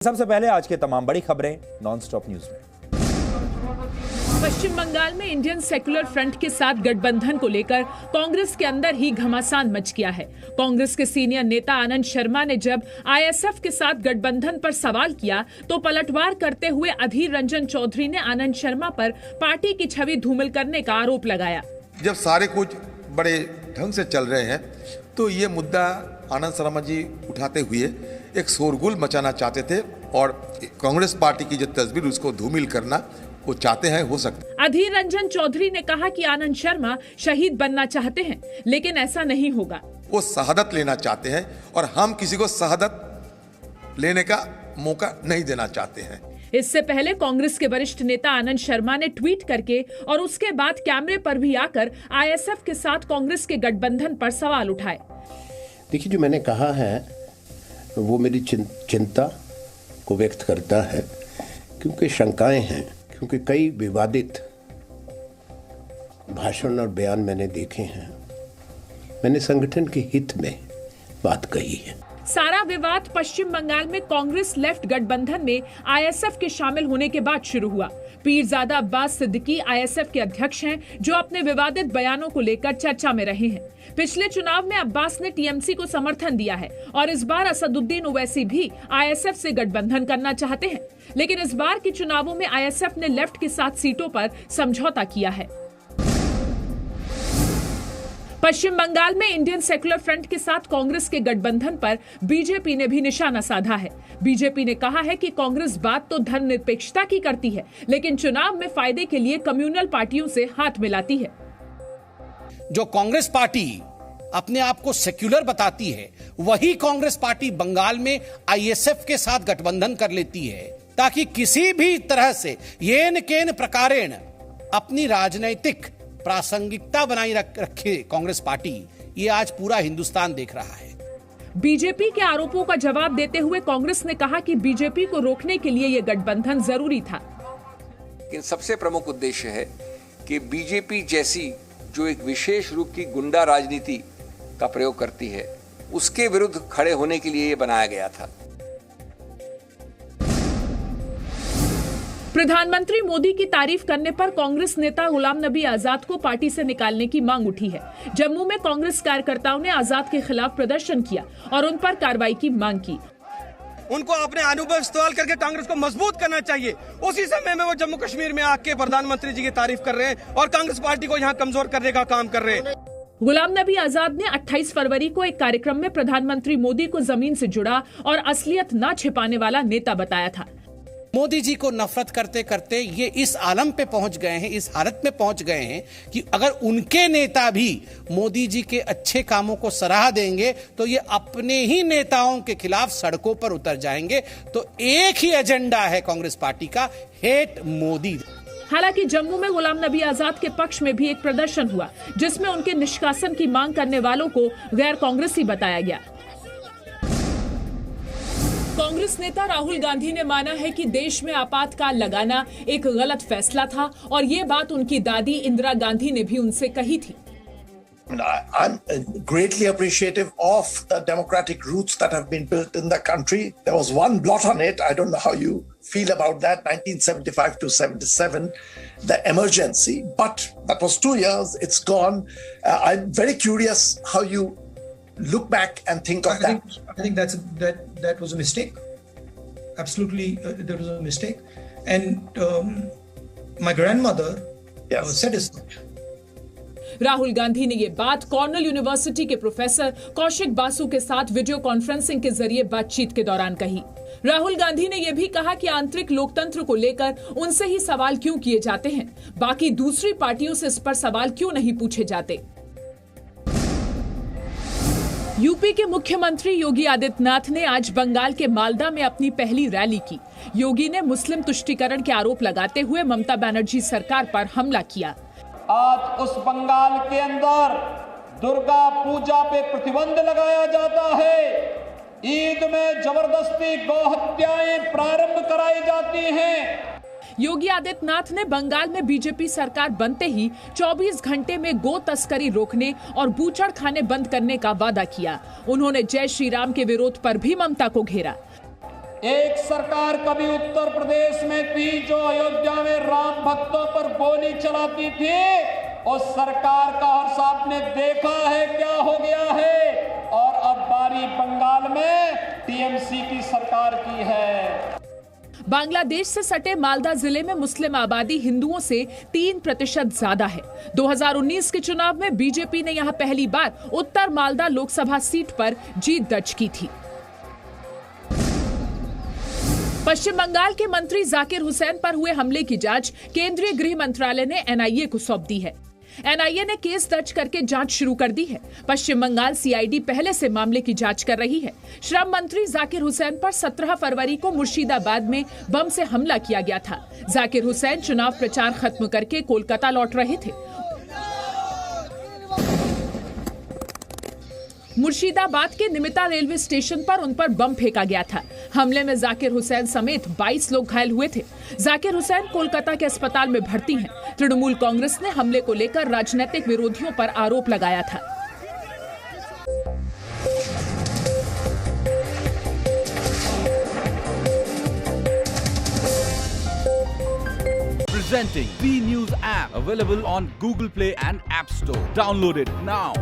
सबसे पहले आज के तमाम बड़ी खबरें नॉन स्टॉप न्यूज में। पश्चिम बंगाल में इंडियन सेक्युलर फ्रंट के साथ गठबंधन को लेकर कांग्रेस के अंदर ही घमासान मच गया है। कांग्रेस के सीनियर नेता आनंद शर्मा ने जब आईएसएफ के साथ गठबंधन पर सवाल किया तो पलटवार करते हुए अधीर रंजन चौधरी ने आनंद शर्मा पर पार्टी की छवि धूमिल करने का आरोप लगाया। जब सारे कुछ बड़े ढंग से चल रहे हैं तो ये मुद्दा आनंद शर्मा जी उठाते हुए एक शोरगुल मचाना चाहते थे और कांग्रेस पार्टी की जो तस्वीर उसको धूमिल करना वो चाहते हैं, हो सकता। अधीर रंजन चौधरी ने कहा कि आनंद शर्मा शहीद बनना चाहते हैं, लेकिन ऐसा नहीं होगा। वो शहादत लेना चाहते हैं और हम किसी को शहादत लेने का मौका नहीं देना चाहते हैं। इससे पहले कांग्रेस के वरिष्ठ नेता आनंद शर्मा ने ट्वीट करके और उसके बाद कैमरे पर भी आकर आईएसएफ के साथ कांग्रेस के गठबंधन पर सवाल उठाए। देखिए, जो मैंने कहा है वो मेरी चिंता को व्यक्त करता है, क्योंकि शंकाएं हैं, क्योंकि कई विवादित भाषण और बयान मैंने देखे हैं। मैंने संगठन के हित में बात कही है। सारा विवाद पश्चिम बंगाल में कांग्रेस लेफ्ट गठबंधन में आईएसएफ के शामिल होने के बाद शुरू हुआ। पीरजादा अब्बास सिद्दीकी आईएसएफ के अध्यक्ष हैं, जो अपने विवादित बयानों को लेकर चर्चा में रहे हैं। पिछले चुनाव में अब्बास ने टीएमसी को समर्थन दिया है और इस बार असदुद्दीन ओवैसी भी आईएसएफ से गठबंधन करना चाहते हैं, लेकिन इस बार के चुनावों में आईएसएफ ने लेफ्ट के साथ सीटों पर समझौता किया है। पश्चिम बंगाल में इंडियन सेक्युलर फ्रंट के साथ कांग्रेस के गठबंधन पर बीजेपी ने भी निशाना साधा है। बीजेपी ने कहा है कि कांग्रेस बात तो धर्मनिरपेक्षता की करती है, लेकिन चुनाव में फायदे के लिए कम्युनल पार्टियों से हाथ मिलाती है। जो कांग्रेस पार्टी अपने आप को सेक्युलर बताती है, वही कांग्रेस पार्टी बंगाल में आईएसएफ के साथ गठबंधन कर लेती है, ताकि किसी भी तरह से येन केन प्रकारेण अपनी राजनीतिक प्रासंगिकता बनाई रखे कांग्रेस पार्टी। ये आज पूरा हिंदुस्तान देख रहा है। बीजेपी के आरोपों का जवाब देते हुए कांग्रेस ने कहा कि बीजेपी को रोकने के लिए यह गठबंधन जरूरी था। इन सबसे प्रमुख उद्देश्य है कि बीजेपी जैसी जो एक विशेष रूप की गुंडा राजनीति का प्रयोग करती है, उसके विरुद्ध खड़े होने के लिए यह बनाया गया था। प्रधानमंत्री मोदी की तारीफ करने पर कांग्रेस नेता गुलाम नबी आजाद को पार्टी से निकालने की मांग उठी है। जम्मू में कांग्रेस कार्यकर्ताओं ने आजाद के खिलाफ प्रदर्शन किया और उन पर कार्रवाई की मांग की। उनको अपने अनुभव इस्तेमाल करके कांग्रेस को मजबूत करना चाहिए। उसी समय में वो जम्मू कश्मीर में आके प्रधानमंत्री जी की तारीफ कर रहे हैं और कांग्रेस पार्टी को यहाँ कमजोर करने का काम कर रहे हैं। गुलाम नबी आजाद ने 28 फरवरी को एक कार्यक्रम में प्रधानमंत्री मोदी को जमीन से जुड़ा और असलियत न छिपाने वाला नेता बताया था। मोदी जी को नफरत करते करते ये इस आलम पे पहुंच गए हैं, इस हालत में पहुंच गए हैं कि अगर उनके नेता भी मोदी जी के अच्छे कामों को सराह देंगे तो ये अपने ही नेताओं के खिलाफ सड़कों पर उतर जाएंगे। तो एक ही एजेंडा है कांग्रेस पार्टी का, हेट मोदी। हालांकि जम्मू में गुलाम नबी आजाद के पक्ष में भी एक प्रदर्शन हुआ, जिसमें उनके निष्कासन की मांग करने वालों को गैर कांग्रेसी बताया गया। कांग्रेस नेता राहुल गांधी ने माना है कि देश में आपातकाल लगाना एक गलत फैसला था और ये बात उनकी दादी इंदिरा गांधी ने भी उनसे कही थी। I'm greatly appreciative of the democratic roots that have been built in the country. There was one blot on it. I don't know how you feel about that, 1975 to 77, the emergency. But that was 2 years. It's gone. I'm very curious how you look back and think of that. I think that was a mistake. Absolutely, there was a mistake. And my grandmother said as much. Rahul Gandhi ने ये बात Cornell university के professor Kaushik Basu के साथ video conferencing के जरिए बातचीत के दौरान कही। राहुल गांधी ने यह भी कहा कि आंतरिक लोकतंत्र को लेकर उनसे ही सवाल क्यों किए जाते हैं, बाकी दूसरी पार्टियों से इस पर सवाल क्यों नहीं पूछे जाते। यूपी के मुख्यमंत्री योगी आदित्यनाथ ने आज बंगाल के मालदा में अपनी पहली रैली की। योगी ने मुस्लिम तुष्टीकरण के आरोप लगाते हुए ममता बनर्जी सरकार पर हमला किया। आज उस बंगाल के अंदर दुर्गा पूजा पे प्रतिबंध लगाया जाता है, ईद में जबरदस्ती गौ हत्याएं प्रारंभ कराई जाती हैं। योगी आदित्यनाथ ने बंगाल में बीजेपी सरकार बनते ही 24 घंटे में गो तस्करी रोकने और बूचड़ खाने बंद करने का वादा किया। उन्होंने जय श्री राम के विरोध पर भी ममता को घेरा। एक सरकार कभी उत्तर प्रदेश में थी जो अयोध्या में राम भक्तों पर गोली चलाती थी। उस सरकार का हर साहब ने देखा है क्या हो गया है, और अब बारी बंगाल में टीएमसी की सरकार की है। बांग्लादेश से सटे मालदा जिले में मुस्लिम आबादी हिंदुओं से 3% ज्यादा है। 2019 के चुनाव में बीजेपी ने यहां पहली बार उत्तर मालदा लोकसभा सीट पर जीत दर्ज की थी। पश्चिम बंगाल के मंत्री जाकिर हुसैन पर हुए हमले की जांच केंद्रीय गृह मंत्रालय ने एनआईए को सौंप दी है। एनआईए ने केस दर्ज करके जांच शुरू कर दी है। पश्चिम बंगाल सीआईडी पहले से मामले की जांच कर रही है। श्रम मंत्री जाकिर हुसैन पर 17 फरवरी को मुर्शिदाबाद में बम से हमला किया गया था। जाकिर हुसैन चुनाव प्रचार खत्म करके कोलकाता लौट रहे थे। मुर्शिदाबाद के निमिता रेलवे स्टेशन पर उन पर बम फेंका गया था। हमले में जाकिर हुसैन समेत 22 लोग घायल हुए थे। जाकिर हुसैन कोलकाता के अस्पताल में भर्ती हैं। तृणमूल कांग्रेस ने हमले को लेकर राजनीतिक विरोधियों पर आरोप लगाया था। Presenting B News app, available on Google Play and App Store. Download it now.